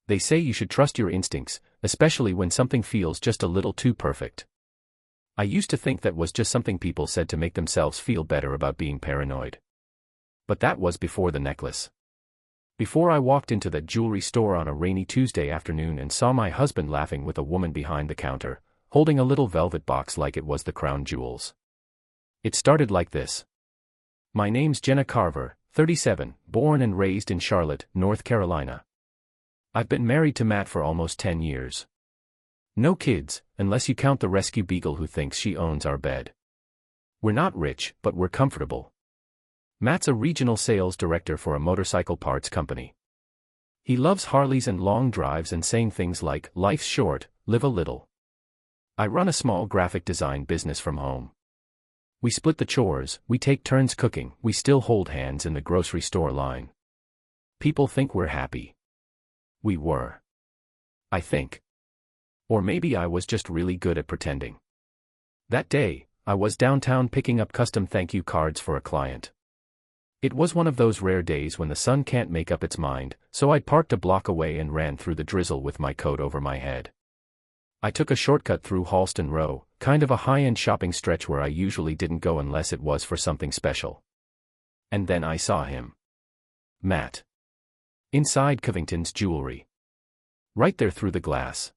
They say you should trust your instincts, especially when something feels just a little too perfect. I used to think that was just something people said to make themselves feel better about being paranoid. But that was before the necklace. Before I walked into that jewelry store on a rainy Tuesday afternoon and saw my husband laughing with a woman behind the counter, holding a little velvet box like it was the crown jewels. It started like this. My name's Jenna Carver, 37, born and raised in Charlotte, North Carolina. I've been married to Matt for almost 10 years. No kids, unless you count the rescue beagle who thinks she owns our bed. We're not rich, but we're comfortable. Matt's a regional sales director for a motorcycle parts company. He loves Harleys and long drives and saying things like, "Life's short, live a little." I run a small graphic design business from home. We split the chores, we take turns cooking, we still hold hands in the grocery store line. People think we're happy. We were. I think. Or maybe I was just really good at pretending. That day, I was downtown picking up custom thank you cards for a client. It was one of those rare days when the sun can't make up its mind, so I parked a block away and ran through the drizzle with my coat over my head. I took a shortcut through Halston Row, kind of a high-end shopping stretch where I usually didn't go unless it was for something special. And then I saw him. Matt. Inside Covington's jewelry. Right there through the glass.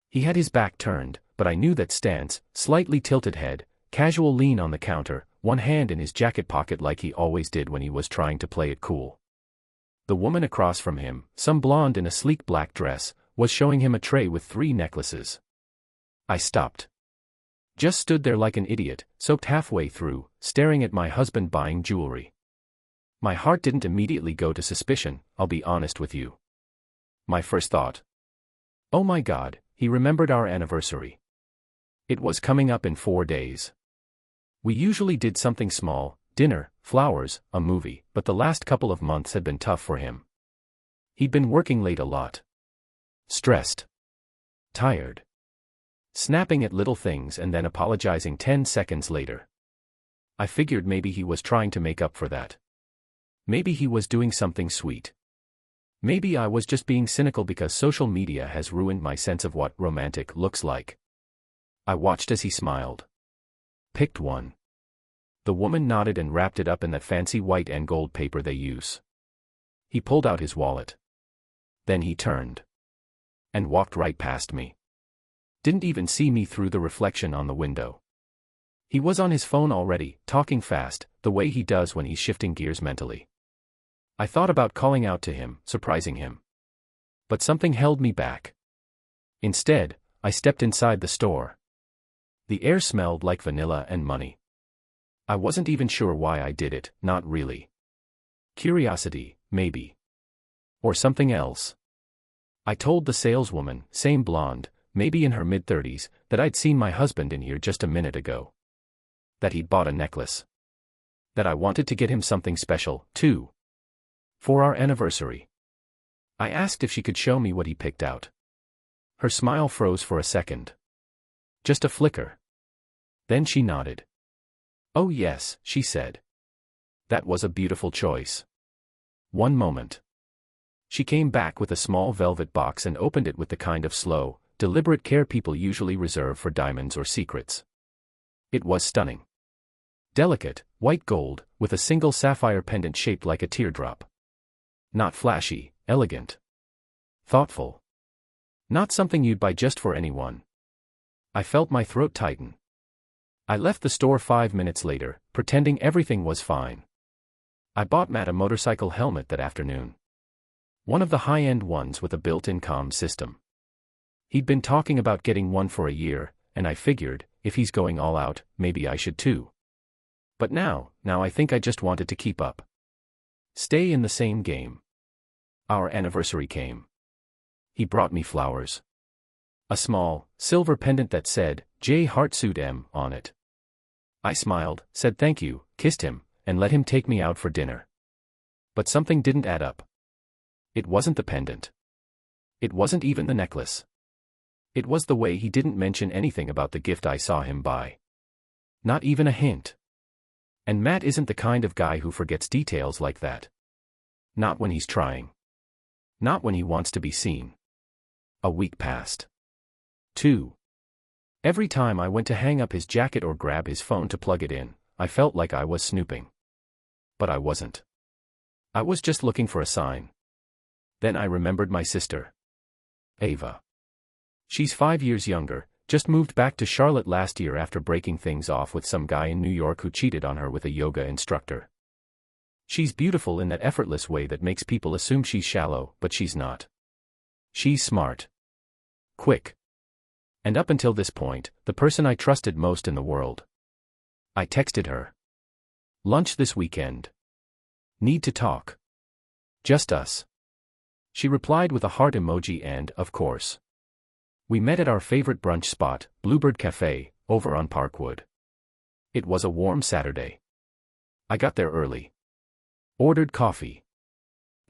He had his back turned, but I knew that stance, slightly tilted head, casual lean on the counter, one hand in his jacket pocket like he always did when he was trying to play it cool. The woman across from him, some blonde in a sleek black dress, was showing him a tray with 3 necklaces. I stopped. Just stood there like an idiot, soaked halfway through, staring at my husband buying jewelry. My heart didn't immediately go to suspicion, I'll be honest with you. My first thought. Oh my God, he remembered our anniversary. It was coming up in 4 days. We usually did something small, dinner, flowers, a movie, but the last couple of months had been tough for him. He'd been working late a lot. Stressed. Tired. Snapping at little things and then apologizing 10 seconds later. I figured maybe he was trying to make up for that. Maybe he was doing something sweet. Maybe I was just being cynical because social media has ruined my sense of what romantic looks like. I watched as he smiled. Picked one. The woman nodded and wrapped it up in that fancy white and gold paper they use. He pulled out his wallet. Then he turned. And walked right past me. Didn't even see me through the reflection on the window. He was on his phone already, talking fast, the way he does when he's shifting gears mentally. I thought about calling out to him, surprising him. But something held me back. Instead, I stepped inside the store. The air smelled like vanilla and money. I wasn't even sure why I did it, not really. Curiosity, maybe. Or something else. I told the saleswoman, same blonde, maybe in her mid-30s, that I'd seen my husband in here just a minute ago. That he'd bought a necklace. That I wanted to get him something special, too. For our anniversary. I asked if she could show me what he picked out. Her smile froze for a second. Just a flicker. Then she nodded. Oh yes, she said. That was a beautiful choice. One moment. She came back with a small velvet box and opened it with the kind of slow, deliberate care people usually reserve for diamonds or secrets. It was stunning. Delicate, white gold, with a single sapphire pendant shaped like a teardrop. Not flashy, elegant. Thoughtful. Not something you'd buy just for anyone. I felt my throat tighten. I left the store 5 minutes later, pretending everything was fine. I bought Matt a motorcycle helmet that afternoon. One of the high-end ones with a built-in comm system. He'd been talking about getting one for a year, and I figured, if he's going all out, maybe I should too. But now I think I just wanted to keep up. Stay in the same game. Our anniversary came. He brought me flowers. A small, silver pendant that said, J. Heartsuit M, on it. I smiled, said thank you, kissed him, and let him take me out for dinner. But something didn't add up. It wasn't the pendant. It wasn't even the necklace. It was the way he didn't mention anything about the gift I saw him buy. Not even a hint. And Matt isn't the kind of guy who forgets details like that. Not when he's trying. Not when he wants to be seen. A week passed. 2. Every time I went to hang up his jacket or grab his phone to plug it in, I felt like I was snooping. But I wasn't. I was just looking for a sign. Then I remembered my sister. Ava. She's 5 years younger, just moved back to Charlotte last year after breaking things off with some guy in New York who cheated on her with a yoga instructor. She's beautiful in that effortless way that makes people assume she's shallow, but she's not. She's smart. Quick. And up until this point, the person I trusted most in the world. I texted her. Lunch this weekend. Need to talk. Just us. She replied with a heart emoji and, of course. We met at our favorite brunch spot, Bluebird Cafe, over on Parkwood. It was a warm Saturday. I got there early. Ordered coffee.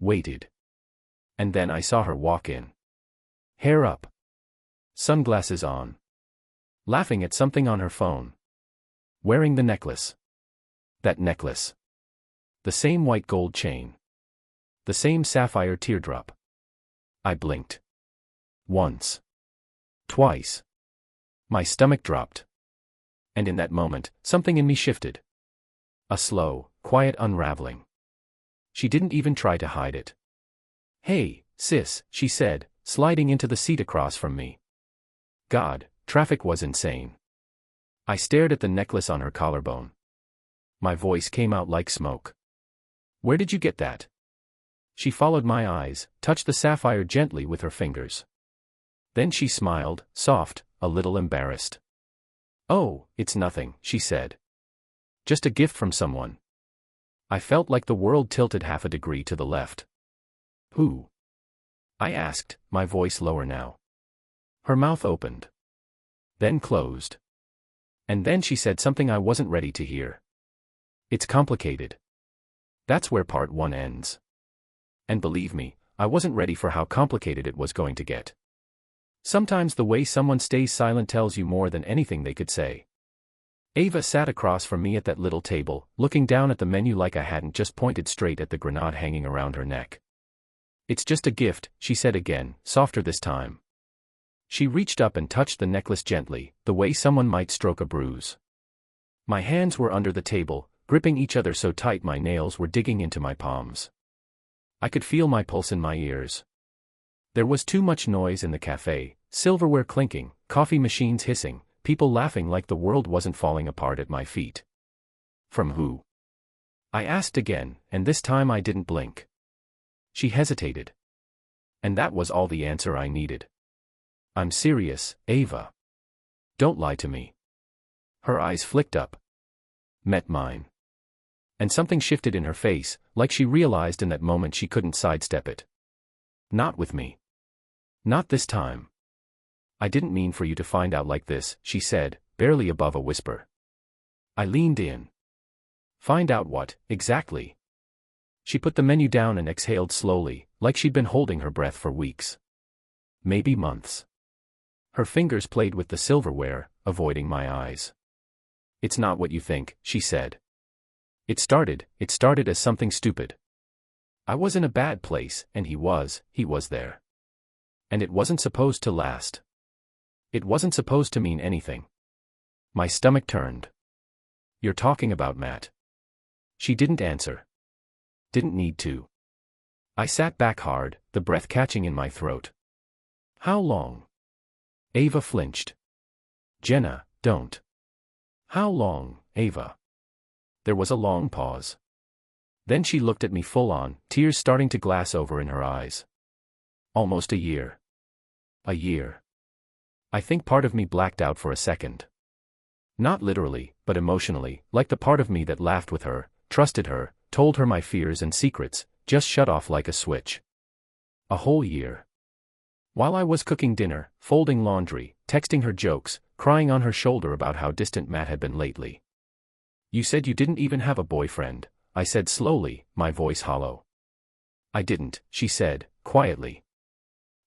Waited. And then I saw her walk in. Hair up. Sunglasses on. Laughing at something on her phone. Wearing the necklace. That necklace. The same white gold chain. The same sapphire teardrop. I blinked. Once. Twice. My stomach dropped. And in that moment, something in me shifted. A slow, quiet unraveling. She didn't even try to hide it. Hey, sis, she said, sliding into the seat across from me. God, traffic was insane. I stared at the necklace on her collarbone. My voice came out like smoke. Where did you get that? She followed my eyes, touched the sapphire gently with her fingers. Then she smiled, soft, a little embarrassed. Oh, it's nothing, she said. Just a gift from someone. I felt like the world tilted half a degree to the left. Who? I asked, my voice lower now. Her mouth opened. Then closed. And then she said something I wasn't ready to hear. It's complicated. That's where part 1 ends. And believe me, I wasn't ready for how complicated it was going to get. Sometimes the way someone stays silent tells you more than anything they could say. Ava sat across from me at that little table, looking down at the menu like I hadn't just pointed straight at the grenade hanging around her neck. It's just a gift, she said again, softer this time. She reached up and touched the necklace gently, the way someone might stroke a bruise. My hands were under the table, gripping each other so tight my nails were digging into my palms. I could feel my pulse in my ears. There was too much noise in the cafe, silverware clinking, coffee machines hissing, people laughing like the world wasn't falling apart at my feet. From who? I asked again, and this time I didn't blink. She hesitated. And that was all the answer I needed. I'm serious, Ava. Don't lie to me. Her eyes flicked up. Met mine. And something shifted in her face, like she realized in that moment she couldn't sidestep it. Not with me. Not this time. I didn't mean for you to find out like this, she said, barely above a whisper. I leaned in. Find out what, exactly? She put the menu down and exhaled slowly, like she'd been holding her breath for weeks. Maybe months. Her fingers played with the silverware, avoiding my eyes. It's not what you think, she said. It started as something stupid. I was in a bad place, and he was there. And it wasn't supposed to last. It wasn't supposed to mean anything. My stomach turned. You're talking about Matt. She didn't answer. Didn't need to. I sat back hard, the breath catching in my throat. How long? Ava flinched. Jenna, don't. How long, Ava? There was a long pause. Then she looked at me full on, tears starting to glass over in her eyes. Almost a year. A year. I think part of me blacked out for a second. Not literally, but emotionally, like the part of me that laughed with her, trusted her, told her my fears and secrets, just shut off like a switch. A whole year. While I was cooking dinner, folding laundry, texting her jokes, crying on her shoulder about how distant Matt had been lately. You said you didn't even have a boyfriend, I said slowly, my voice hollow. I didn't, she said, quietly.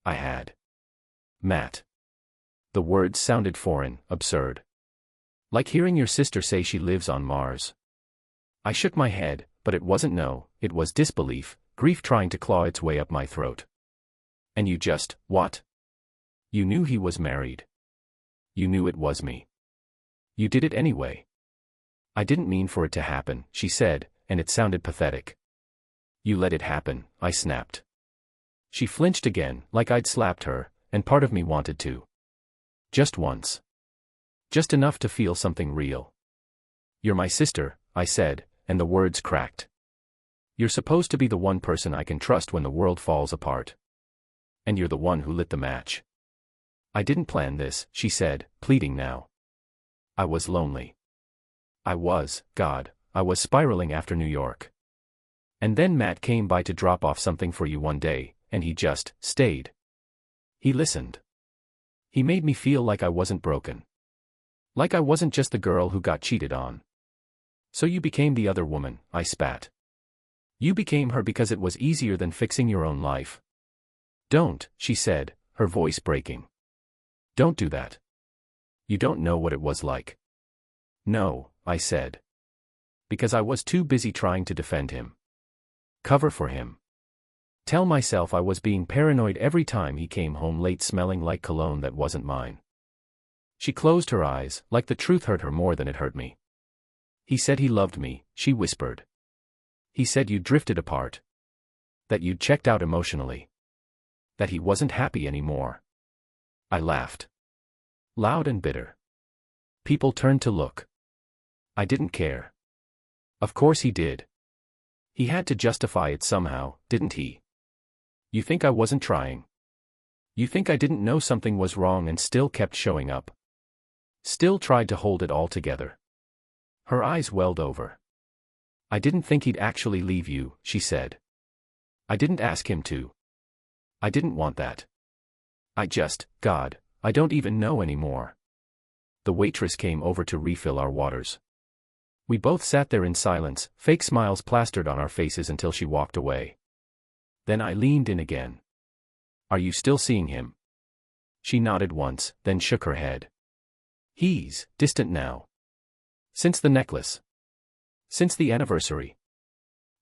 I had. Matt. The words sounded foreign, absurd. Like hearing your sister say she lives on Mars. I shook my head, but it wasn't no, it was disbelief, grief trying to claw its way up my throat. And you just, what? You knew he was married. You knew it was me. You did it anyway. I didn't mean for it to happen, she said, and it sounded pathetic. You let it happen, I snapped. She flinched again, like I'd slapped her, and part of me wanted to. Just once. Just enough to feel something real. You're my sister, I said, and the words cracked. You're supposed to be the one person I can trust when the world falls apart. And you're the one who lit the match. I didn't plan this, she said, pleading now. I was lonely. I was spiraling after New York. And then Matt came by to drop off something for you one day, and he just stayed. He listened. He made me feel like I wasn't broken. Like I wasn't just the girl who got cheated on. So you became the other woman, I spat. You became her because it was easier than fixing your own life. Don't, she said, her voice breaking. Don't do that. You don't know what it was like. No, I said. Because I was too busy trying to defend him. Cover for him. Tell myself I was being paranoid every time he came home late smelling like cologne that wasn't mine. She closed her eyes, like the truth hurt her more than it hurt me. He said he loved me, she whispered. He said you drifted apart. That you'd checked out emotionally. That he wasn't happy anymore. I laughed. Loud and bitter. People turned to look. I didn't care. Of course he did. He had to justify it somehow, didn't he? You think I wasn't trying? You think I didn't know something was wrong and still kept showing up? Still tried to hold it all together? Her eyes welled over. I didn't think he'd actually leave you, she said. I didn't ask him to. I didn't want that. God, I don't even know anymore. The waitress came over to refill our waters. We both sat there in silence, fake smiles plastered on our faces until she walked away. Then I leaned in again. Are you still seeing him? She nodded once, then shook her head. He's distant now. Since the necklace. Since the anniversary.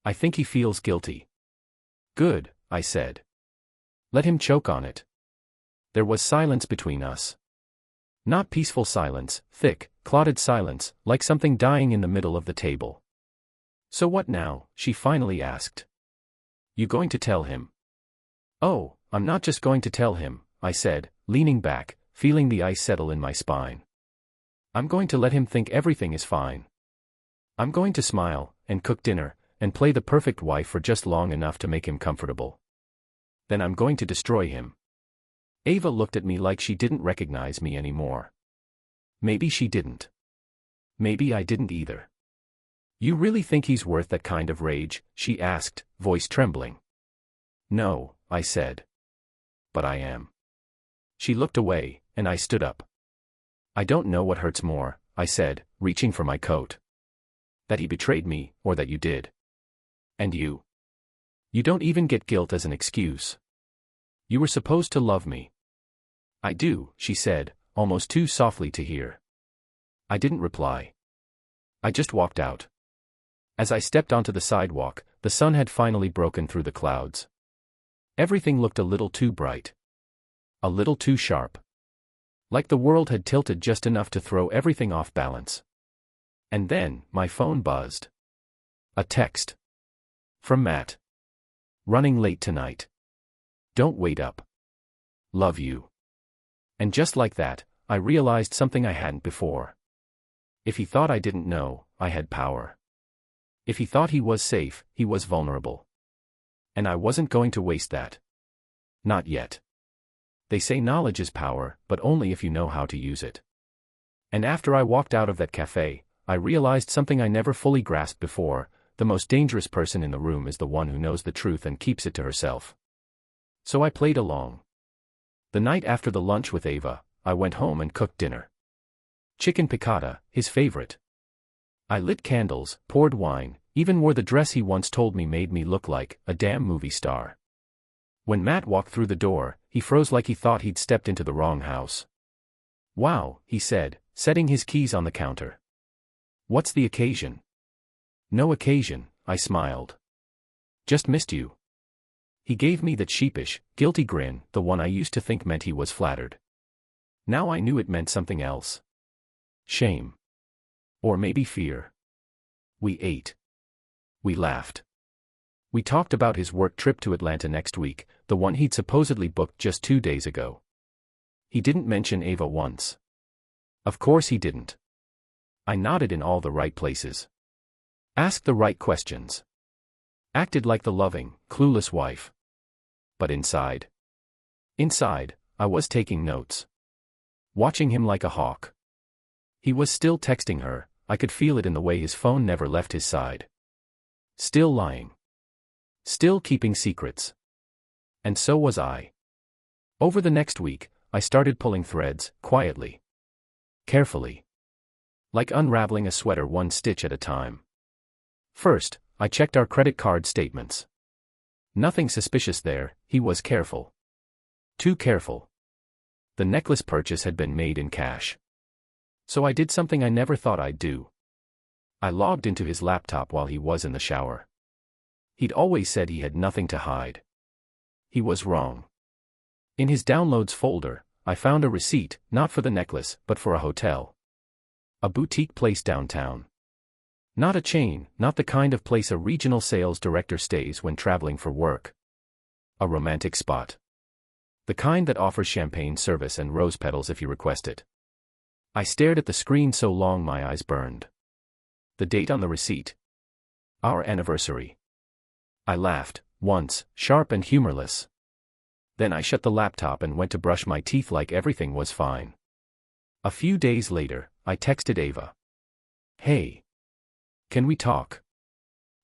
I think he feels guilty. Good, I said. Let him choke on it. There was silence between us. Not peaceful silence, thick, clotted silence, like something dying in the middle of the table. So what now? She finally asked. You going to tell him? Oh, I'm not just going to tell him, I said, leaning back, feeling the ice settle in my spine. I'm going to let him think everything is fine. I'm going to smile, and cook dinner, and play the perfect wife for just long enough to make him comfortable. Then I'm going to destroy him. Ava looked at me like she didn't recognize me anymore. Maybe she didn't. Maybe I didn't either. You really think he's worth that kind of rage? She asked, voice trembling. No, I said. But I am. She looked away, and I stood up. I don't know what hurts more, I said, reaching for my coat. That he betrayed me, or that you did. And you. You don't even get guilt as an excuse. You were supposed to love me. I do, she said, almost too softly to hear. I didn't reply. I just walked out. As I stepped onto the sidewalk, the sun had finally broken through the clouds. Everything looked a little too bright. A little too sharp. Like the world had tilted just enough to throw everything off balance. And then, my phone buzzed. A text. From Matt. Running late tonight. Don't wait up. Love you. And just like that, I realized something I hadn't before. If he thought I didn't know, I had power. If he thought he was safe, he was vulnerable. And I wasn't going to waste that. Not yet. They say knowledge is power, but only if you know how to use it. And after I walked out of that cafe, I realized something I never fully grasped before: the most dangerous person in the room is the one who knows the truth and keeps it to herself. So I played along. The night after the lunch with Ava, I went home and cooked dinner. Chicken piccata, his favorite. I lit candles, poured wine, even wore the dress he once told me made me look like a damn movie star. When Matt walked through the door, he froze like he thought he'd stepped into the wrong house. Wow, he said, setting his keys on the counter. What's the occasion? No occasion, I smiled. Just missed you. He gave me that sheepish, guilty grin, the one I used to think meant he was flattered. Now I knew it meant something else. Shame. Or maybe fear. We ate. We laughed. We talked about his work trip to Atlanta next week, the one he'd supposedly booked just 2 days ago. He didn't mention Ava once. Of course he didn't. I nodded in all the right places. Asked the right questions. Acted like the loving, clueless wife. But inside, I was taking notes. Watching him like a hawk. He was still texting her, I could feel it in the way his phone never left his side. Still lying. Still keeping secrets. And so was I. Over the next week, I started pulling threads, quietly. Carefully. Like unraveling a sweater one stitch at a time. First, I checked our credit card statements. Nothing suspicious there, he was careful. Too careful. The necklace purchase had been made in cash. So I did something I never thought I'd do. I logged into his laptop while he was in the shower. He'd always said he had nothing to hide. He was wrong. In his downloads folder, I found a receipt, not for the necklace, but for a hotel. A boutique place downtown. Not a chain, not the kind of place a regional sales director stays when traveling for work. A romantic spot. The kind that offers champagne service and rose petals if you request it. I stared at the screen so long my eyes burned. The date on the receipt. Our anniversary. I laughed, once, sharp and humorless. Then I shut the laptop and went to brush my teeth like everything was fine. A few days later, I texted Ava. Hey. Can we talk?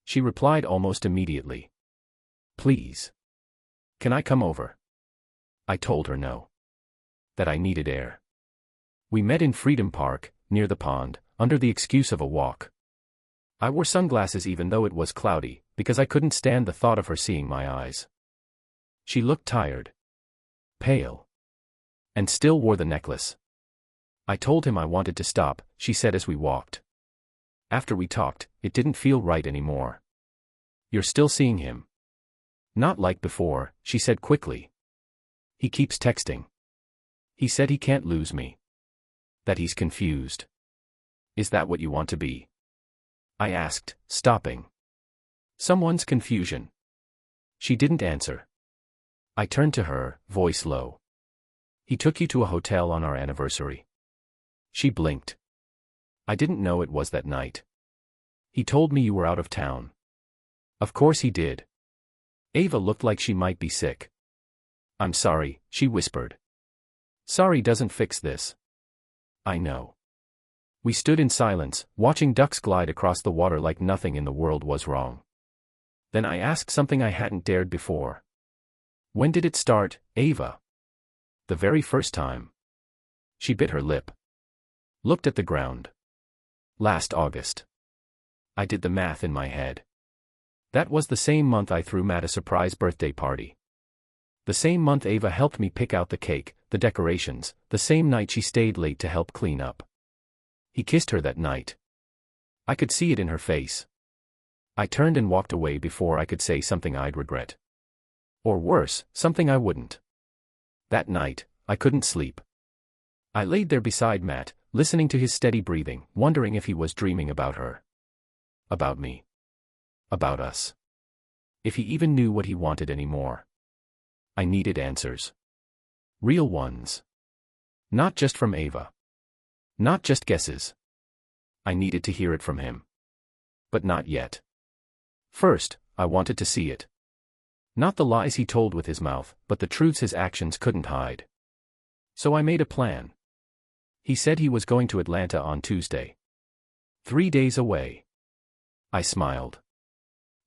She replied almost immediately. Please. Can I come over? I told her no. That I needed air. We met in Freedom Park, near the pond, under the excuse of a walk. I wore sunglasses even though it was cloudy, because I couldn't stand the thought of her seeing my eyes. She looked tired. Pale. And still wore the necklace. I told him I wanted to stop, she said as we walked. After we talked, it didn't feel right anymore. You're still seeing him? Not like before, she said quickly. He keeps texting. He said he can't lose me. That he's confused. Is that what you want to be? I asked, stopping. Someone's confusion. She didn't answer. I turned to her, voice low. He took you to a hotel on our anniversary. She blinked. I didn't know it was that night. He told me you were out of town. Of course he did. Ava looked like she might be sick. I'm sorry, she whispered. Sorry doesn't fix this. I know. We stood in silence, watching ducks glide across the water like nothing in the world was wrong. Then I asked something I hadn't dared before. When did it start, Ava? The very first time. She bit her lip. Looked at the ground. Last August. I did the math in my head. That was the same month I threw Matt a surprise birthday party. The same month Ava helped me pick out the cake, the decorations, the same night she stayed late to help clean up. He kissed her that night. I could see it in her face. I turned and walked away before I could say something I'd regret. Or worse, something I wouldn't. That night, I couldn't sleep. I laid there beside Matt, listening to his steady breathing, wondering if he was dreaming about her. About me. About us. If he even knew what he wanted anymore. I needed answers. Real ones. Not just from Ava. Not just guesses. I needed to hear it from him. But not yet. First, I wanted to see it. Not the lies he told with his mouth, but the truths his actions couldn't hide. So I made a plan. He said he was going to Atlanta on Tuesday. 3 days away. I smiled.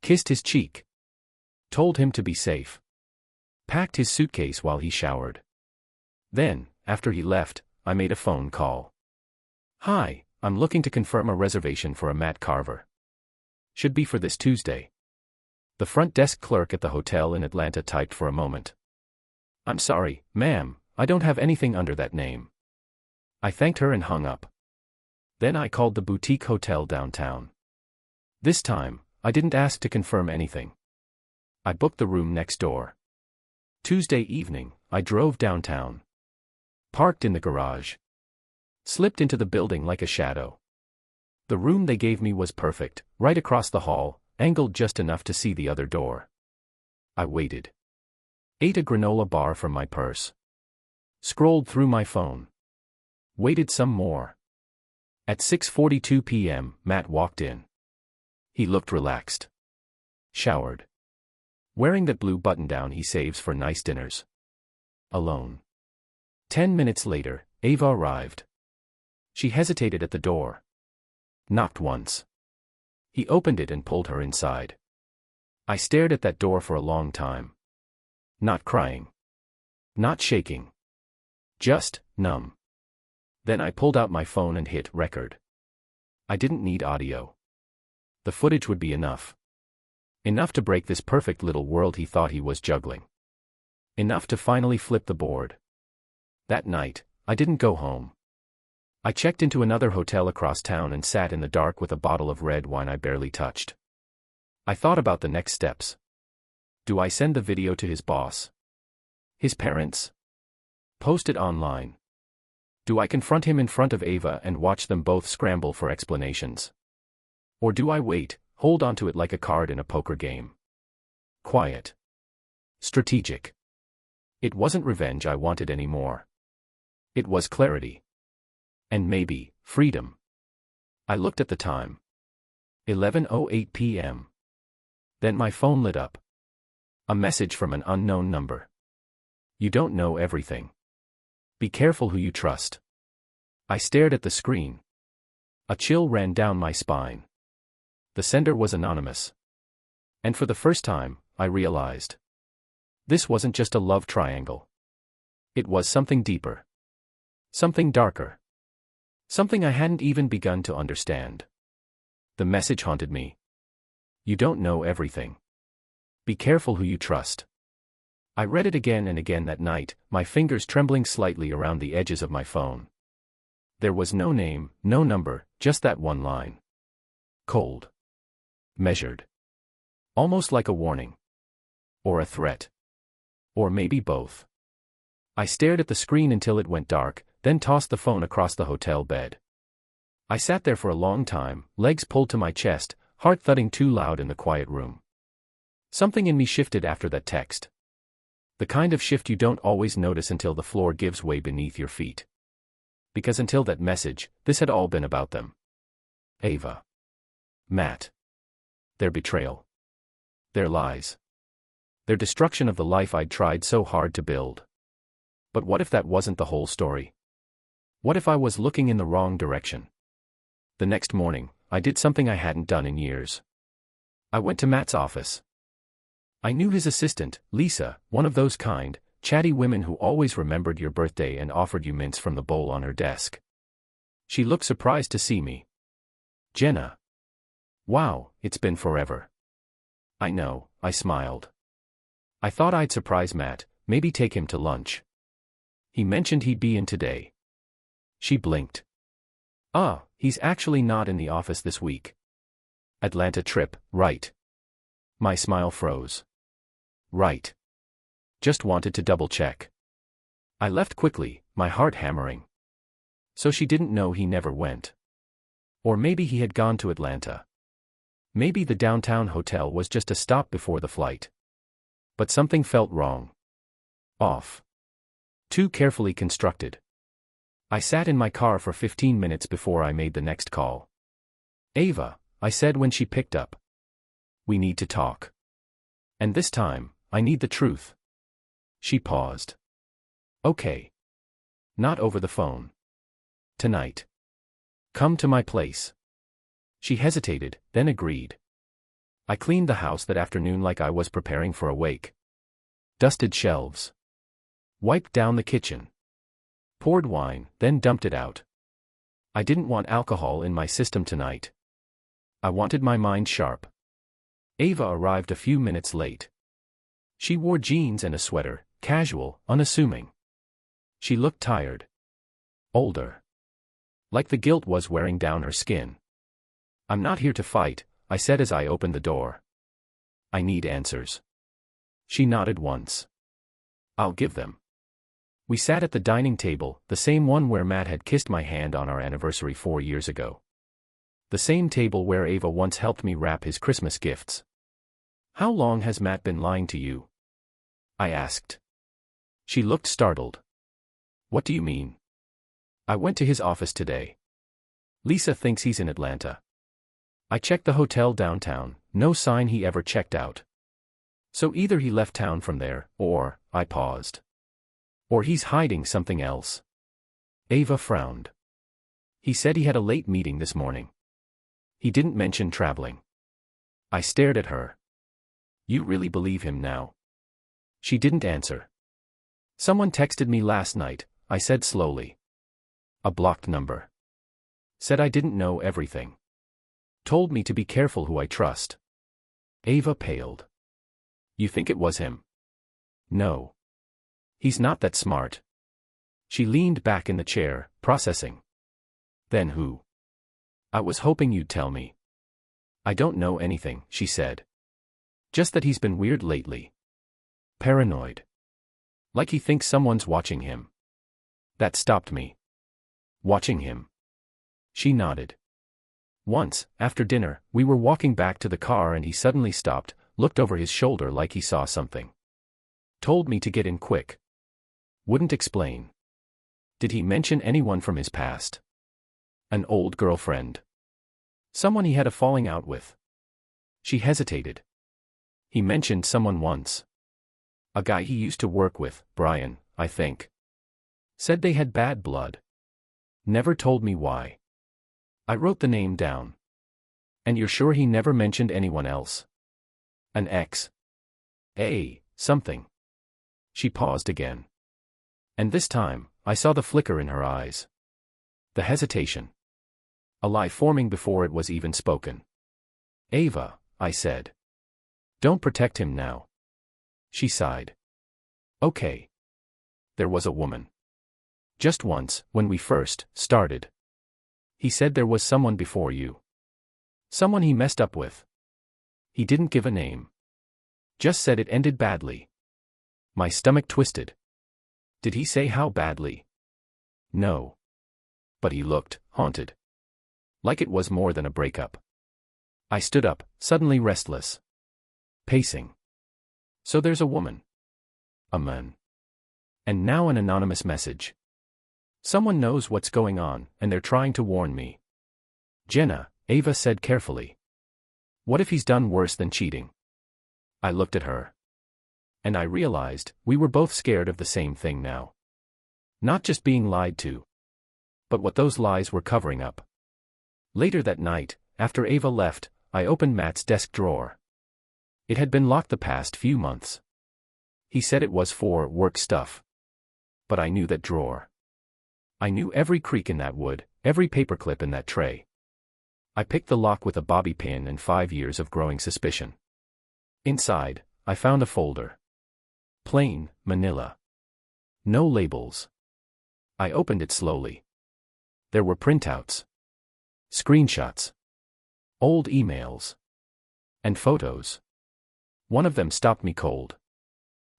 Kissed his cheek. Told him to be safe. Packed his suitcase while he showered. Then, after he left, I made a phone call. Hi, I'm looking to confirm a reservation for a Matt Carver. Should be for this Tuesday. The front desk clerk at the hotel in Atlanta typed for a moment. I'm sorry, ma'am, I don't have anything under that name. I thanked her and hung up. Then I called the boutique hotel downtown. This time, I didn't ask to confirm anything. I booked the room next door. Tuesday evening, I drove downtown. Parked in the garage. Slipped into the building like a shadow. The room they gave me was perfect, right across the hall, angled just enough to see the other door. I waited. Ate a granola bar from my purse. Scrolled through my phone. Waited some more. At 6:42 p.m., Matt walked in. He looked relaxed. Showered. Wearing that blue button-down he saves for nice dinners. Alone. 10 minutes later, Ava arrived. She hesitated at the door. Knocked once. He opened it and pulled her inside. I stared at that door for a long time. Not crying. Not shaking. Just numb. Then I pulled out my phone and hit record. I didn't need audio. The footage would be enough. Enough to break this perfect little world he thought he was juggling. Enough to finally flip the board. That night, I didn't go home. I checked into another hotel across town and sat in the dark with a bottle of red wine I barely touched. I thought about the next steps. Do I send the video to his boss? His parents? Post it online? Do I confront him in front of Ava and watch them both scramble for explanations? Or do I wait, hold onto it like a card in a poker game? Quiet. Strategic. It wasn't revenge I wanted anymore. It was clarity. And maybe, freedom. I looked at the time. 11:08 p.m. Then my phone lit up. A message from an unknown number. You don't know everything. Be careful who you trust. I stared at the screen. A chill ran down my spine. The sender was anonymous. And for the first time, I realized. This wasn't just a love triangle. It was something deeper. Something darker. Something I hadn't even begun to understand. The message haunted me. You don't know everything. Be careful who you trust. I read it again and again that night, my fingers trembling slightly around the edges of my phone. There was no name, no number, just that one line. Cold. Measured. Almost like a warning. Or a threat. Or maybe both. I stared at the screen until it went dark, then tossed the phone across the hotel bed. I sat there for a long time, legs pulled to my chest, heart thudding too loud in the quiet room. Something in me shifted after that text. The kind of shift you don't always notice until the floor gives way beneath your feet. Because until that message, this had all been about them. Ava. Matt. Their betrayal. Their lies. Their destruction of the life I'd tried so hard to build. But what if that wasn't the whole story? What if I was looking in the wrong direction? The next morning, I did something I hadn't done in years. I went to Matt's office. I knew his assistant, Lisa, one of those kind, chatty women who always remembered your birthday and offered you mints from the bowl on her desk. She looked surprised to see me. Jenna. Wow, it's been forever. I know, I smiled. I thought I'd surprise Matt, maybe take him to lunch. He mentioned he'd be in today. She blinked. He's actually not in the office this week. Atlanta trip, right? My smile froze. Right. Just wanted to double-check. I left quickly, my heart hammering. So she didn't know he never went. Or maybe he had gone to Atlanta. Maybe the downtown hotel was just a stop before the flight. But something felt wrong. Off. Too carefully constructed. I sat in my car for 15 minutes before I made the next call. Ava, I said when she picked up. We need to talk. And this time, I need the truth. She paused. Okay. Not over the phone. Tonight. Come to my place. She hesitated, then agreed. I cleaned the house that afternoon like I was preparing for a wake. Dusted shelves. Wiped down the kitchen. Poured wine, then dumped it out. I didn't want alcohol in my system tonight. I wanted my mind sharp. Ava arrived a few minutes late. She wore jeans and a sweater, casual, unassuming. She looked tired. Older. Like the guilt was wearing down her skin. I'm not here to fight, I said as I opened the door. I need answers. She nodded once. I'll give them. We sat at the dining table, the same one where Matt had kissed my hand on our anniversary 4 years ago. The same table where Ava once helped me wrap his Christmas gifts. How long has Matt been lying to you? I asked. She looked startled. What do you mean? I went to his office today. Lisa thinks he's in Atlanta. I checked the hotel downtown, no sign he ever checked out. So either he left town from there, or, I paused. Or he's hiding something else. Ava frowned. He said he had a late meeting this morning. He didn't mention traveling. I stared at her. You really believe him now? She didn't answer. Someone texted me last night, I said slowly. A blocked number. Said I didn't know everything. Told me to be careful who I trust. Ava paled. You think it was him? No. He's not that smart. She leaned back in the chair, processing. Then who? I was hoping you'd tell me. I don't know anything, she said. Just that he's been weird lately. Paranoid. Like he thinks someone's watching him. That stopped me. Watching him. She nodded. Once, after dinner, we were walking back to the car and he suddenly stopped, looked over his shoulder like he saw something. Told me to get in quick. Wouldn't explain. Did he mention anyone from his past? An old girlfriend? Someone he had a falling out with? She hesitated. He mentioned someone once. A guy he used to work with, Brian, I think. Said they had bad blood. Never told me why. I wrote the name down. And you're sure he never mentioned anyone else? An ex? Something. She paused again. And this time, I saw the flicker in her eyes. The hesitation. A lie forming before it was even spoken. Ava, I said. Don't protect him now. She sighed. Okay. There was a woman. Just once, when we first started. He said there was someone before you. Someone he messed up with. He didn't give a name. Just said it ended badly. My stomach twisted. Did he say how badly? No. But he looked haunted. Like it was more than a breakup. I stood up, suddenly restless. Pacing. So there's a woman. A man. And now an anonymous message. Someone knows what's going on, and they're trying to warn me. Jenna, Ava said carefully. What if he's done worse than cheating? I looked at her. And I realized, we were both scared of the same thing now. Not just being lied to. But what those lies were covering up. Later that night, after Ava left, I opened Matt's desk drawer. It had been locked the past few months. He said it was for work stuff. But I knew that drawer. I knew every creak in that wood, every paperclip in that tray. I picked the lock with a bobby pin and 5 years of growing suspicion. Inside, I found a folder. Plain, manila. No labels. I opened it slowly. There were printouts. Screenshots. Old emails. And photos. One of them stopped me cold.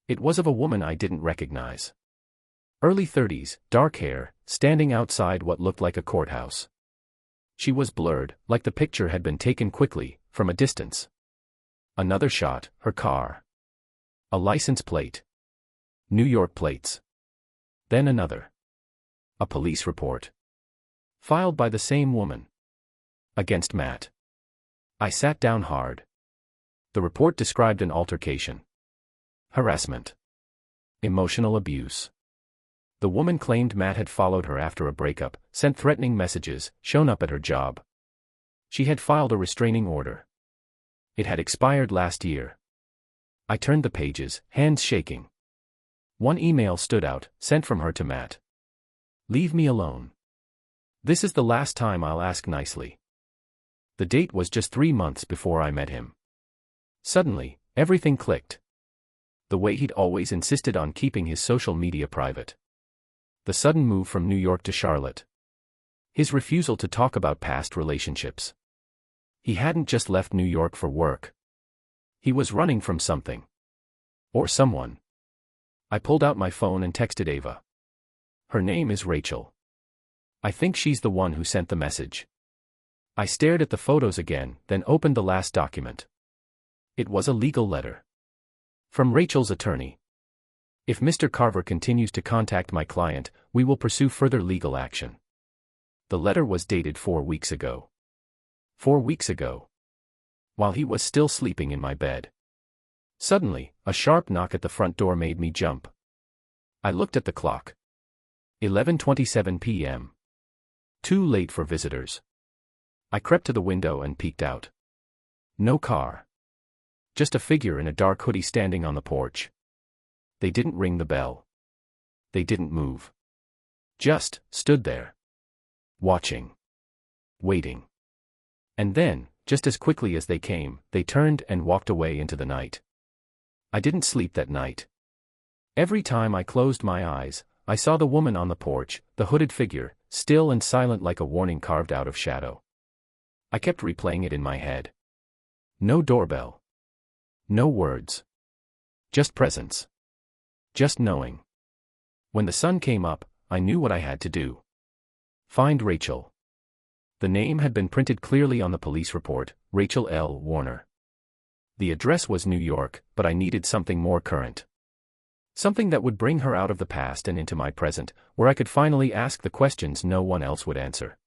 It was of a woman I didn't recognize. Early 30s, dark hair, standing outside what looked like a courthouse. She was blurred, like the picture had been taken quickly, from a distance. Another shot, her car. A license plate. New York plates. Then another. A police report. Filed by the same woman. Against Matt. I sat down hard. The report described an altercation. Harassment. Emotional abuse. The woman claimed Matt had followed her after a breakup, sent threatening messages, shown up at her job. She had filed a restraining order. It had expired last year. I turned the pages, hands shaking. One email stood out, sent from her to Matt. Leave me alone. This is the last time I'll ask nicely. The date was just 3 months before I met him. Suddenly, everything clicked. The way he'd always insisted on keeping his social media private. The sudden move from New York to Charlotte. His refusal to talk about past relationships. He hadn't just left New York for work. He was running from something. Or someone. I pulled out my phone and texted Ava. Her name is Rachel. I think she's the one who sent the message. I stared at the photos again, then opened the last document. It was a legal letter. From Rachel's attorney. If Mr. Carver continues to contact my client, we will pursue further legal action. The letter was dated 4 weeks ago. 4 weeks ago. While he was still sleeping in my bed. Suddenly, a sharp knock at the front door made me jump. I looked at the clock. 11:27 p.m. Too late for visitors. I crept to the window and peeked out. No car. Just a figure in a dark hoodie standing on the porch. They didn't ring the bell. They didn't move. Just stood there. Watching. Waiting. And then, just as quickly as they came, they turned and walked away into the night. I didn't sleep that night. Every time I closed my eyes, I saw the woman on the porch, the hooded figure, still and silent like a warning carved out of shadow. I kept replaying it in my head. No doorbell. No words. Just presence. Just knowing. When the sun came up, I knew what I had to do. Find Rachel. The name had been printed clearly on the police report, Rachel L. Warner. The address was New York, but I needed something more current. Something that would bring her out of the past and into my present, where I could finally ask the questions no one else would answer.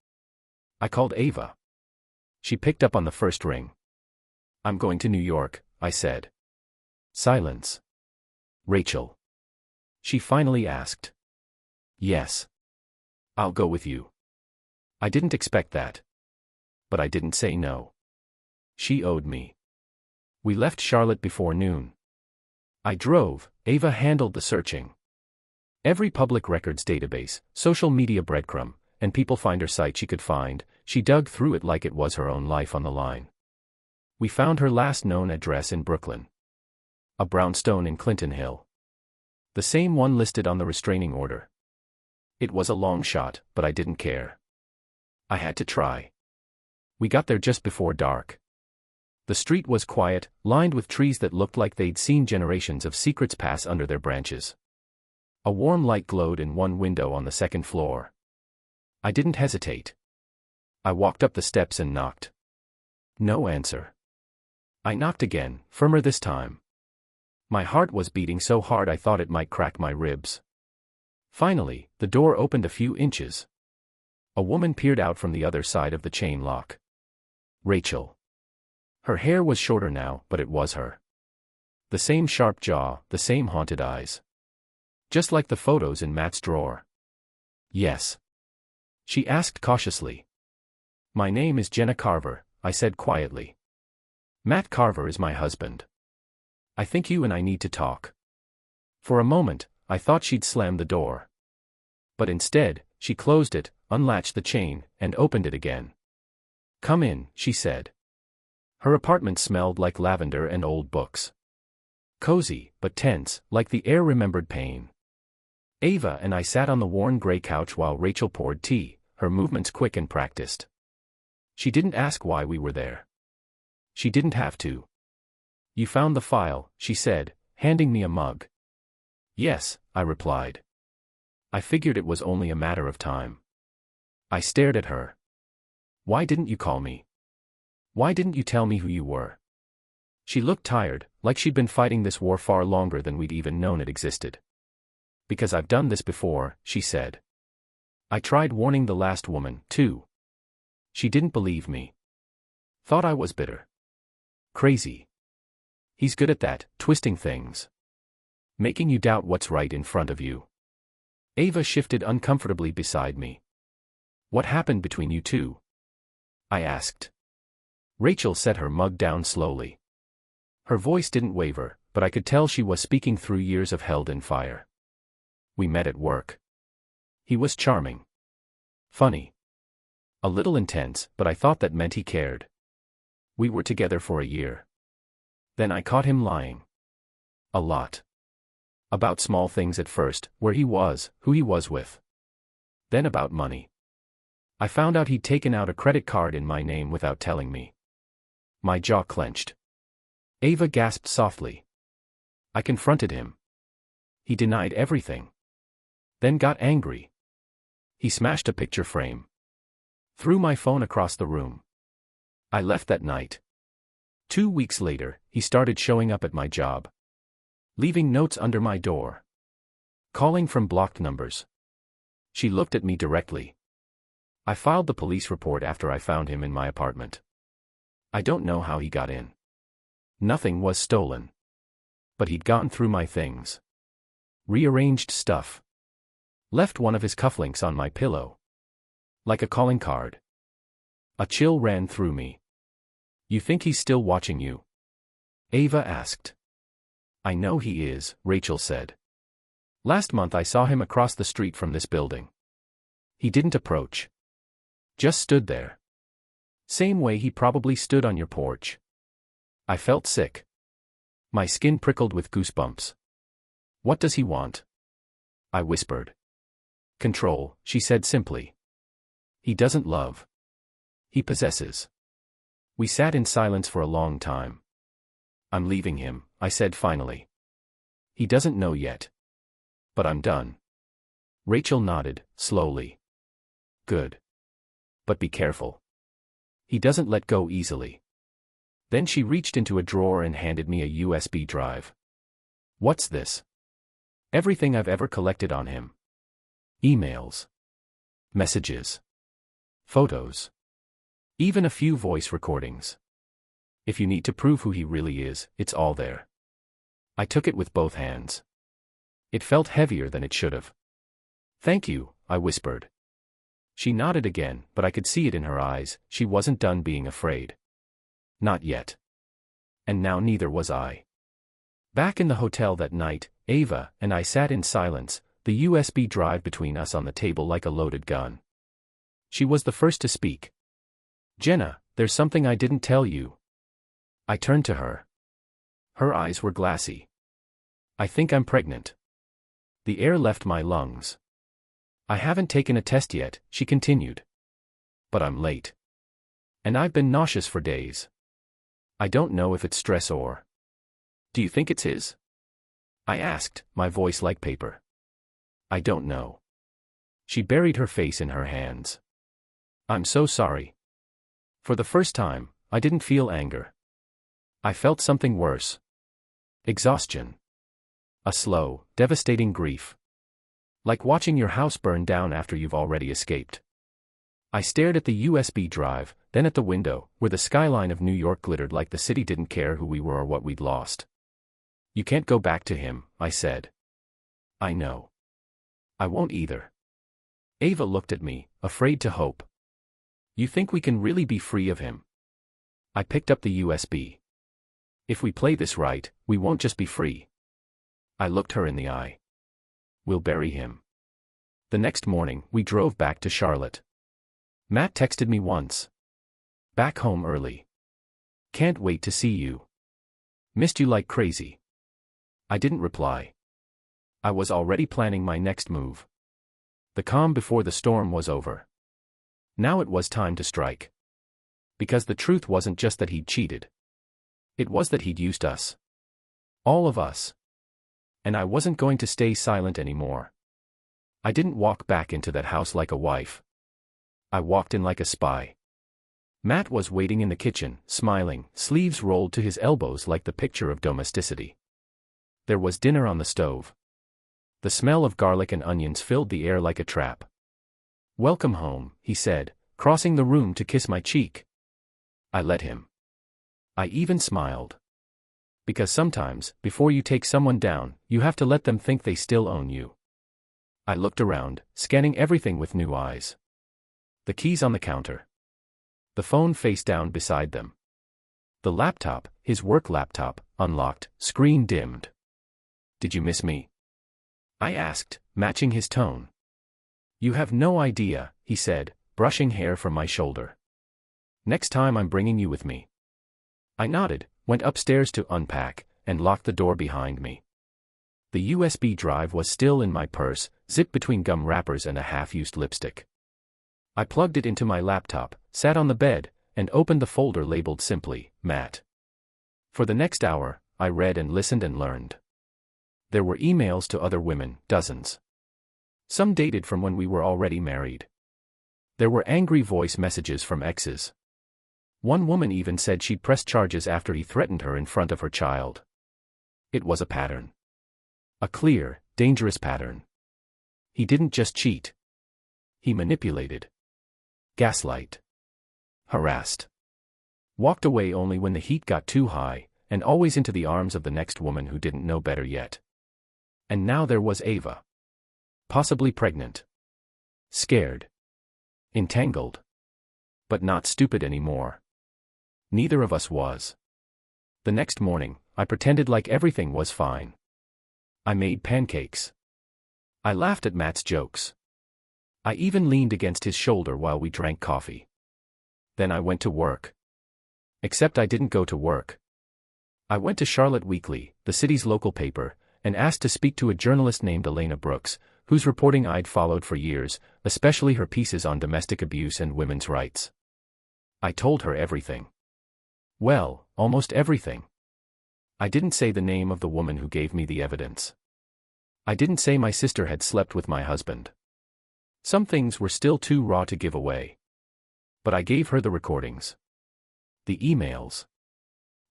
I called Ava. She picked up on the first ring. I'm going to New York, I said. Silence. Rachel. She finally asked. Yes. I'll go with you. I didn't expect that. But I didn't say no. She owed me. We left Charlotte before noon. I drove, Ava handled the searching. Every public records database, social media breadcrumb, and people finder site she could find, she dug through it like it was her own life on the line. We found her last known address in Brooklyn. A brownstone in Clinton Hill. The same one listed on the restraining order. It was a long shot, but I didn't care. I had to try. We got there just before dark. The street was quiet, lined with trees that looked like they'd seen generations of secrets pass under their branches. A warm light glowed in one window on the second floor. I didn't hesitate. I walked up the steps and knocked. No answer. I knocked again, firmer this time. My heart was beating so hard I thought it might crack my ribs. Finally, the door opened a few inches. A woman peered out from the other side of the chain lock. Rachel. Her hair was shorter now, but it was her. The same sharp jaw, the same haunted eyes. Just like the photos in Matt's drawer. Yes. She asked cautiously. My name is Jenna Carver, I said quietly. Matt Carver is my husband. I think you and I need to talk. For a moment, I thought she'd slam the door. But instead, she closed it, unlatched the chain, and opened it again. Come in, she said. Her apartment smelled like lavender and old books. Cozy, but tense, like the air remembered pain. Ava and I sat on the worn gray couch while Rachel poured tea, her movements quick and practiced. She didn't ask why we were there. She didn't have to. You found the file, she said, handing me a mug. Yes, I replied. I figured it was only a matter of time. I stared at her. Why didn't you call me? Why didn't you tell me who you were? She looked tired, like she'd been fighting this war far longer than we'd even known it existed. Because I've done this before, she said. I tried warning the last woman, too. She didn't believe me. Thought I was bitter. Crazy. He's good at that, twisting things. Making you doubt what's right in front of you. Ava shifted uncomfortably beside me. What happened between you two? I asked. Rachel set her mug down slowly. Her voice didn't waver, but I could tell she was speaking through years of held-in fire. We met at work. He was charming. Funny. A little intense, but I thought that meant he cared. We were together for a year. Then I caught him lying. A lot. About small things at first, where he was, who he was with. Then about money. I found out he'd taken out a credit card in my name without telling me. My jaw clenched. Ava gasped softly. I confronted him. He denied everything. Then got angry. He smashed a picture frame. Threw my phone across the room. I left that night. 2 weeks later, he started showing up at my job. Leaving notes under my door. Calling from blocked numbers. She looked at me directly. I filed the police report after I found him in my apartment. I don't know how he got in. Nothing was stolen. But he'd gotten through my things. Rearranged stuff. Left one of his cufflinks on my pillow. Like a calling card. A chill ran through me. You think he's still watching you? Ava asked. I know he is, Rachel said. Last month I saw him across the street from this building. He didn't approach. Just stood there. Same way he probably stood on your porch. I felt sick. My skin prickled with goosebumps. What does he want? I whispered. Control, she said simply. He doesn't love. He possesses. We sat in silence for a long time. I'm leaving him, I said finally. He doesn't know yet. But I'm done. Rachel nodded, slowly. Good. But be careful. He doesn't let go easily. Then she reached into a drawer and handed me a USB drive. What's this? Everything I've ever collected on him. Emails. Messages. Photos. Even a few voice recordings. If you need to prove who he really is, it's all there. I took it with both hands. It felt heavier than it should have. Thank you, I whispered. She nodded again, but I could see it in her eyes, she wasn't done being afraid. Not yet. And now neither was I. Back in the hotel that night, Ava and I sat in silence, the USB drive between us on the table like a loaded gun. She was the first to speak. Jenna, there's something I didn't tell you. I turned to her. Her eyes were glassy. I think I'm pregnant. The air left my lungs. I haven't taken a test yet, she continued. But I'm late. And I've been nauseous for days. I don't know if it's stress or... Do you think it's his? I asked, my voice like paper. I don't know. She buried her face in her hands. I'm so sorry. For the first time, I didn't feel anger. I felt something worse. Exhaustion. A slow, devastating grief. Like watching your house burn down after you've already escaped. I stared at the USB drive, then at the window, where the skyline of New York glittered like the city didn't care who we were or what we'd lost. You can't go back to him, I said. I know. I won't either. Ava looked at me, afraid to hope. You think we can really be free of him? I picked up the USB. If we play this right, we won't just be free. I looked her in the eye. We'll bury him. The next morning, we drove back to Charlotte. Matt texted me once. Back home early. Can't wait to see you. Missed you like crazy. I didn't reply. I was already planning my next move. The calm before the storm was over. Now it was time to strike. Because the truth wasn't just that he'd cheated. It was that he'd used us. All of us. And I wasn't going to stay silent anymore. I didn't walk back into that house like a wife. I walked in like a spy. Matt was waiting in the kitchen, smiling, sleeves rolled to his elbows like the picture of domesticity. There was dinner on the stove. The smell of garlic and onions filled the air like a trap. Welcome home, he said, crossing the room to kiss my cheek. I let him. I even smiled. Because sometimes, before you take someone down, you have to let them think they still own you. I looked around, scanning everything with new eyes. The keys on the counter. The phone face down beside them. The laptop, his work laptop, unlocked, screen dimmed. Did you miss me? I asked, matching his tone. You have no idea, he said, brushing hair from my shoulder. Next time I'm bringing you with me. I nodded, went upstairs to unpack, and locked the door behind me. The USB drive was still in my purse, zipped between gum wrappers and a half-used lipstick. I plugged it into my laptop, sat on the bed, and opened the folder labeled simply, Matt. For the next hour, I read and listened and learned. There were emails to other women, dozens. Some dated from when we were already married. There were angry voice messages from exes. One woman even said she'd press charges after he threatened her in front of her child. It was a pattern. A clear, dangerous pattern. He didn't just cheat. He manipulated. Gaslight. Harassed. Walked away only when the heat got too high, and always into the arms of the next woman who didn't know better yet. And now there was Ava. Possibly pregnant. Scared. Entangled. But not stupid anymore. Neither of us was. The next morning, I pretended like everything was fine. I made pancakes. I laughed at Matt's jokes. I even leaned against his shoulder while we drank coffee. Then I went to work. Except I didn't go to work. I went to Charlotte Weekly, the city's local paper, and asked to speak to a journalist named Elena Brooks, whose reporting I'd followed for years, especially her pieces on domestic abuse and women's rights. I told her everything. Well, almost everything. I didn't say the name of the woman who gave me the evidence. I didn't say my sister had slept with my husband. Some things were still too raw to give away. But I gave her the recordings. The emails.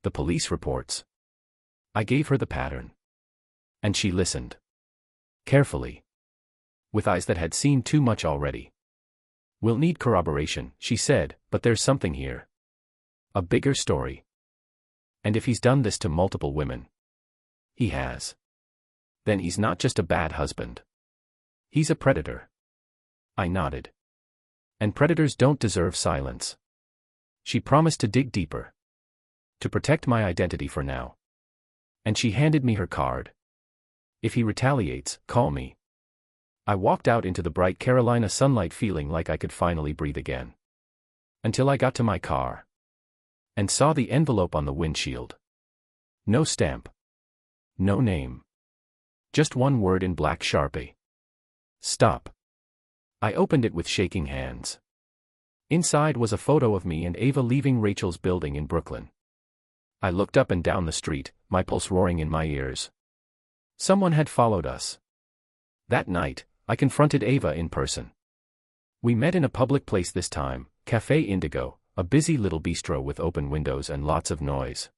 The police reports. I gave her the pattern. And she listened. Carefully. With eyes that had seen too much already. "We'll need corroboration," she said, "but there's something here. A bigger story. And if he's done this to multiple women." He has. Then he's not just a bad husband. He's a predator. I nodded. And predators don't deserve silence. She promised to dig deeper. To protect my identity for now. And she handed me her card. "If he retaliates, call me." I walked out into the bright Carolina sunlight feeling like I could finally breathe again. Until I got to my car. And saw the envelope on the windshield. No stamp. No name. Just one word in black Sharpie. Stop. I opened it with shaking hands. Inside was a photo of me and Ava leaving Rachel's building in Brooklyn. I looked up and down the street, my pulse roaring in my ears. Someone had followed us. That night, I confronted Ava in person. We met in a public place this time, Café Indigo, a busy little bistro with open windows and lots of noise.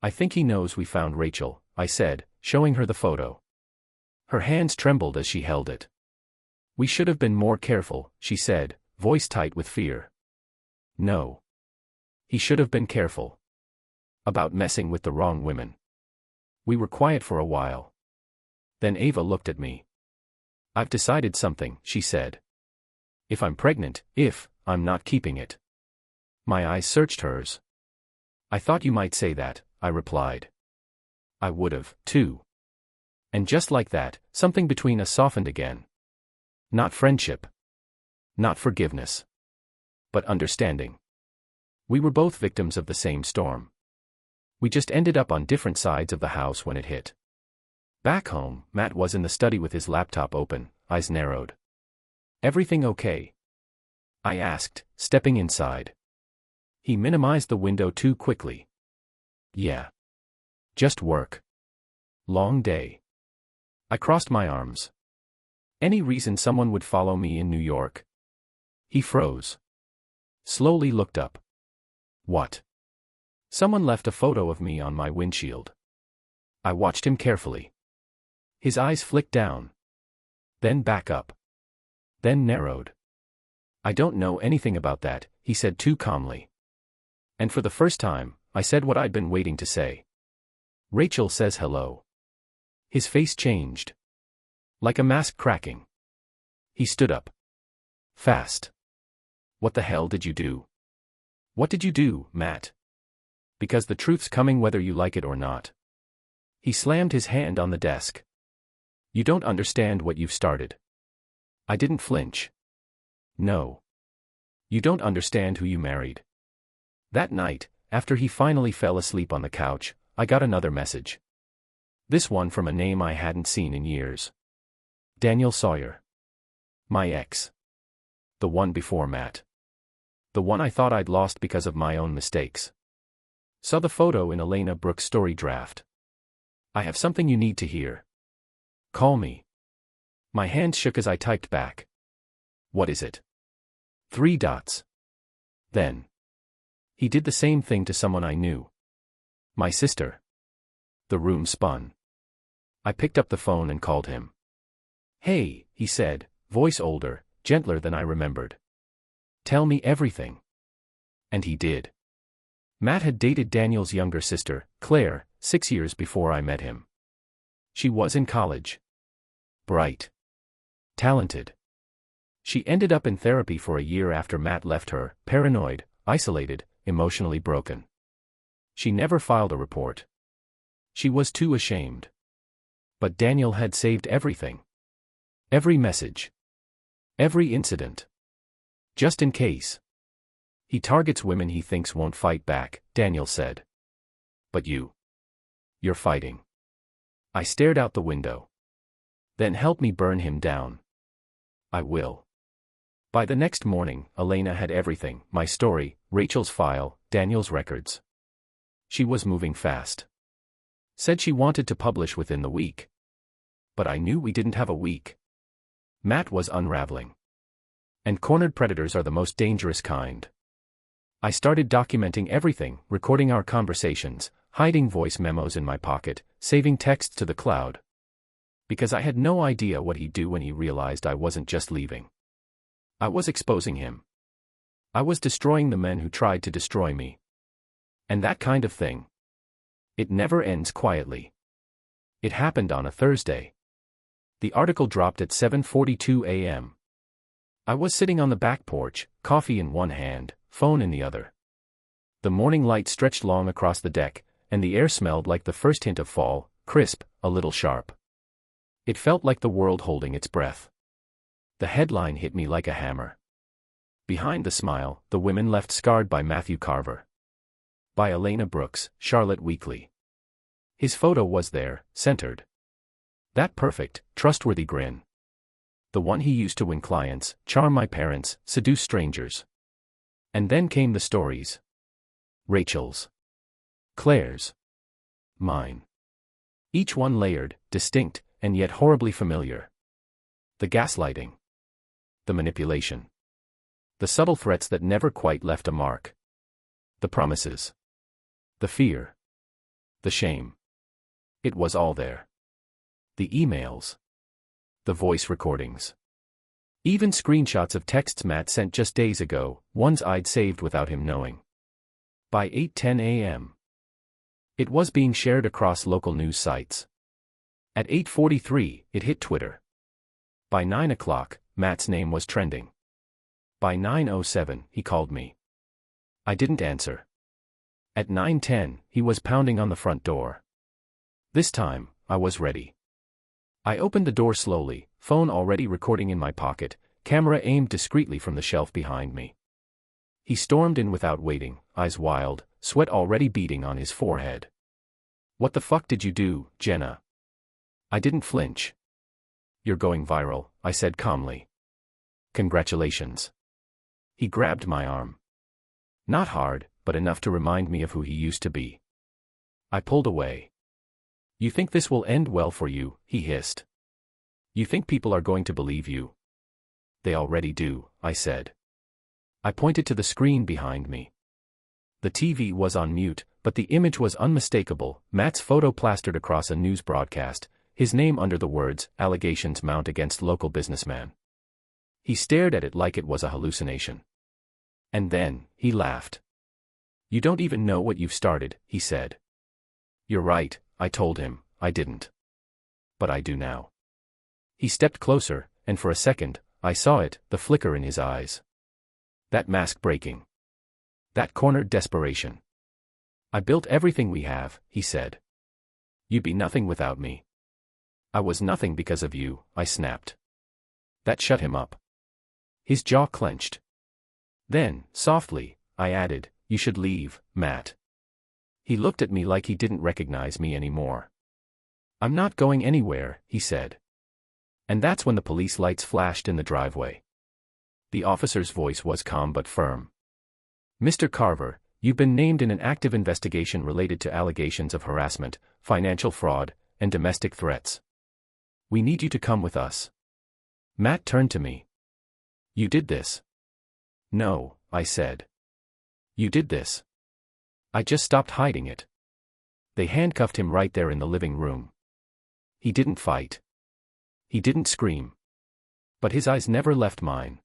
"I think he knows we found Rachel," I said, showing her the photo. Her hands trembled as she held it. "We should have been more careful," she said, voice tight with fear. No. He should have been careful. About messing with the wrong women. We were quiet for a while. Then Ava looked at me. "I've decided something," she said. "If I'm pregnant, I'm not keeping it." My eyes searched hers. "I thought you might say that," I replied. I would've, too. And just like that, something between us softened again. Not friendship. Not forgiveness. But understanding. We were both victims of the same storm. We just ended up on different sides of the house when it hit. Back home, Matt was in the study with his laptop open, eyes narrowed. "Everything okay?" I asked, stepping inside. He minimized the window too quickly. "Yeah. Just work. Long day." I crossed my arms. Any reason someone would follow me in New York? He froze. Slowly looked up. "What?" "Someone left a photo of me on my windshield." I watched him carefully. His eyes flicked down. Then back up. Then narrowed. "I don't know anything about that," he said too calmly. And for the first time, I said what I'd been waiting to say. "Rachel says hello." His face changed. Like a mask cracking. He stood up. Fast. "What the hell did you do?" "What did you do, Matt?" "Because the truth's coming whether you like it or not." He slammed his hand on the desk. "You don't understand what you've started." I didn't flinch. "No. You don't understand who you married." That night, after he finally fell asleep on the couch, I got another message. This one from a name I hadn't seen in years. Daniel Sawyer. My ex. The one before Matt. The one I thought I'd lost because of my own mistakes. Saw the photo in Elena Brooks' story draft. "I have something you need to hear," Call me. My hand shook as I typed back. What is it? 3 dots. Then. He did the same thing to someone I knew. My sister. The room spun. I picked up the phone and called him. Hey, he said, voice older, gentler than I remembered. Tell me everything. And he did. Matt had dated Daniel's younger sister, Claire, 6 years before I met him. She was in college. Bright. Talented. She ended up in therapy for a year after Matt left her, paranoid, isolated, emotionally broken. She never filed a report. She was too ashamed. But Daniel had saved everything. Every message. Every incident. Just in case. He targets women he thinks won't fight back, Daniel said. But you. You're fighting. I stared out the window. Then help me burn him down. I will. By the next morning, Elena had everything, my story, Rachel's file, Daniel's records. She was moving fast. Said she wanted to publish within the week. But I knew we didn't have a week. Matt was unraveling. And cornered predators are the most dangerous kind. I started documenting everything, recording our conversations, hiding voice memos in my pocket, saving texts to the cloud. Because I had no idea what he'd do when he realized I wasn't just leaving. I was exposing him. I was destroying the men who tried to destroy me. And that kind of thing. It never ends quietly. It happened on a Thursday. The article dropped at 7:42 a.m. I was sitting on the back porch, coffee in one hand, phone in the other. The morning light stretched long across the deck, and the air smelled like the first hint of fall, crisp, a little sharp. It felt like the world holding its breath. The headline hit me like a hammer. Behind the smile, the women left scarred by Matthew Carver. By Elena Brooks, Charlotte Weekly. His photo was there, centered. That perfect, trustworthy grin. The one he used to win clients, charm my parents, seduce strangers. And then came the stories. Rachel's. Claire's. Mine. Each one layered, distinct, and yet horribly familiar. The gaslighting. The manipulation. The subtle threats that never quite left a mark. The promises. The fear. The shame. It was all there. The emails. The voice recordings. Even screenshots of texts Matt sent just days ago, ones I'd saved without him knowing. By 8:10 a.m. It was being shared across local news sites. At 8:43, it hit Twitter. By 9 o'clock, Matt's name was trending. By 9:07, he called me. I didn't answer. At 9:10, he was pounding on the front door. This time, I was ready. I opened the door slowly, phone already recording in my pocket, camera aimed discreetly from the shelf behind me. He stormed in without waiting, eyes wild, sweat already beading on his forehead. What the fuck did you do, Jenna? I didn't flinch. You're going viral, I said calmly. Congratulations. He grabbed my arm. Not hard, but enough to remind me of who he used to be. I pulled away. You think this will end well for you, he hissed. You think people are going to believe you? They already do, I said. I pointed to the screen behind me. The TV was on mute, but the image was unmistakable, Matt's photo plastered across a news broadcast, his name under the words, allegations mount against local businessman. He stared at it like it was a hallucination. And then, he laughed. You don't even know what you've started, he said. You're right, I told him, I didn't. But I do now. He stepped closer, and for a second, I saw it, the flicker in his eyes. That mask breaking. That cornered desperation. I built everything we have, he said. You'd be nothing without me. I was nothing because of you, I snapped. That shut him up. His jaw clenched. Then, softly, I added, you should leave, Matt. He looked at me like he didn't recognize me anymore. I'm not going anywhere, he said. And that's when the police lights flashed in the driveway. The officer's voice was calm but firm. Mr. Carver, you've been named in an active investigation related to allegations of harassment, financial fraud, and domestic threats. We need you to come with us. Matt turned to me. You did this. No, I said. You did this. I just stopped hiding it. They handcuffed him right there in the living room. He didn't fight. He didn't scream. But his eyes never left mine.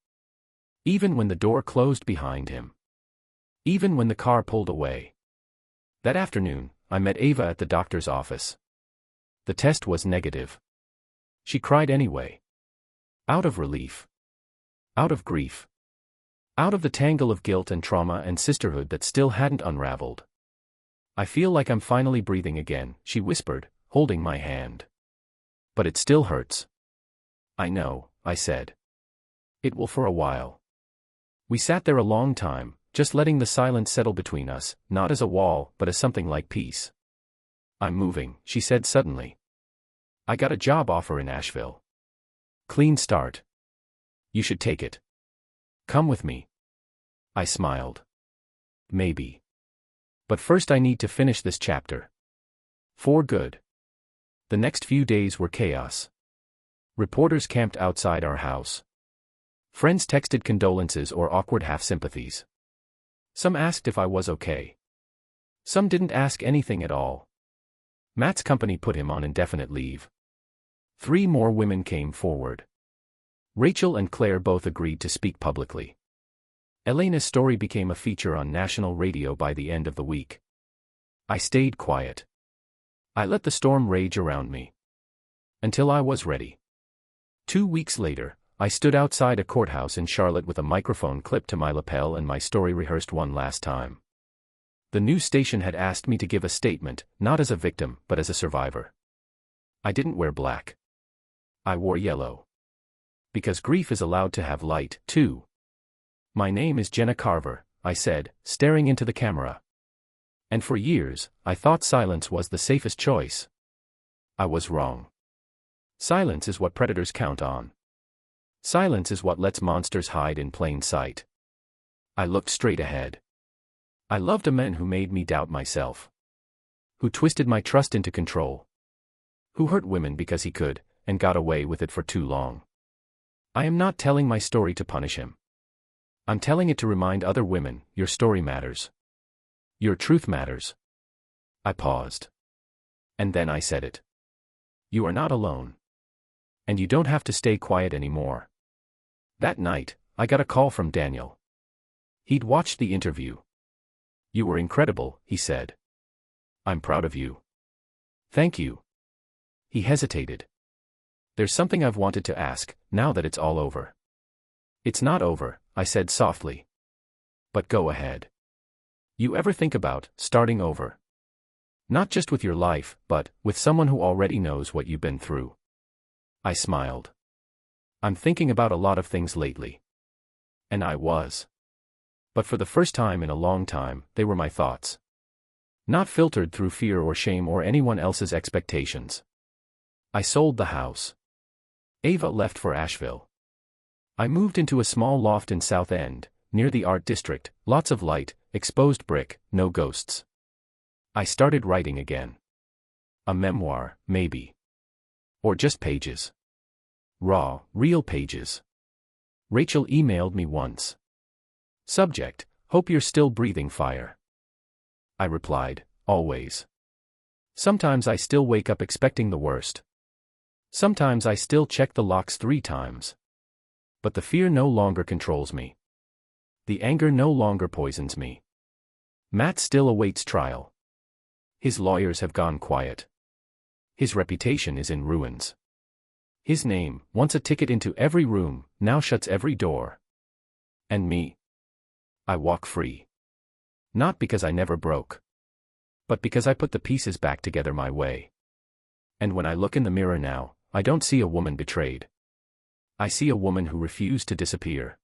Even when the door closed behind him. Even when the car pulled away. That afternoon, I met Ava at the doctor's office. The test was negative. She cried anyway. Out of relief. Out of grief. Out of the tangle of guilt and trauma and sisterhood that still hadn't unraveled. I feel like I'm finally breathing again, she whispered, holding my hand. But it still hurts. I know, I said. It will for a while. We sat there a long time, just letting the silence settle between us, not as a wall, but as something like peace. I'm moving, she said suddenly. I got a job offer in Asheville. Clean start. You should take it. Come with me. I smiled. Maybe. But first I need to finish this chapter. For good. The next few days were chaos. Reporters camped outside our house. Friends texted condolences or awkward half-sympathies. Some asked if I was okay. Some didn't ask anything at all. Matt's company put him on indefinite leave. 3 more women came forward. Rachel and Claire both agreed to speak publicly. Elena's story became a feature on national radio by the end of the week. I stayed quiet. I let the storm rage around me. Until I was ready. 2 weeks later, I stood outside a courthouse in Charlotte with a microphone clipped to my lapel and my story rehearsed one last time. The news station had asked me to give a statement, not as a victim, but as a survivor. I didn't wear black. I wore yellow. Because grief is allowed to have light, too. My name is Jenna Carver, I said, staring into the camera. And for years, I thought silence was the safest choice. I was wrong. Silence is what predators count on. Silence is what lets monsters hide in plain sight. I looked straight ahead. I loved a man who made me doubt myself. Who twisted my trust into control. Who hurt women because he could, and got away with it for too long. I am not telling my story to punish him. I'm telling it to remind other women, your story matters. Your truth matters. I paused. And then I said it. You are not alone. And you don't have to stay quiet anymore. That night, I got a call from Daniel. He'd watched the interview. You were incredible, he said. I'm proud of you. Thank you. He hesitated. There's something I've wanted to ask, now that it's all over. It's not over, I said softly. But go ahead. You ever think about starting over? Not just with your life, but with someone who already knows what you've been through. I smiled. I'm thinking about a lot of things lately. And I was. But for the first time in a long time, they were my thoughts. Not filtered through fear or shame or anyone else's expectations. I sold the house. Ava left for Asheville. I moved into a small loft in South End, near the art district, lots of light, exposed brick, no ghosts. I started writing again. A memoir, maybe. Or just pages. Raw, real pages. Rachel emailed me once. Subject, hope you're still breathing fire. I replied, always. Sometimes I still wake up expecting the worst. Sometimes I still check the locks 3 times. But the fear no longer controls me. The anger no longer poisons me. Matt still awaits trial. His lawyers have gone quiet. His reputation is in ruins. His name, once a ticket into every room, now shuts every door. And me? I walk free. Not because I never broke. But because I put the pieces back together my way. And when I look in the mirror now, I don't see a woman betrayed. I see a woman who refused to disappear.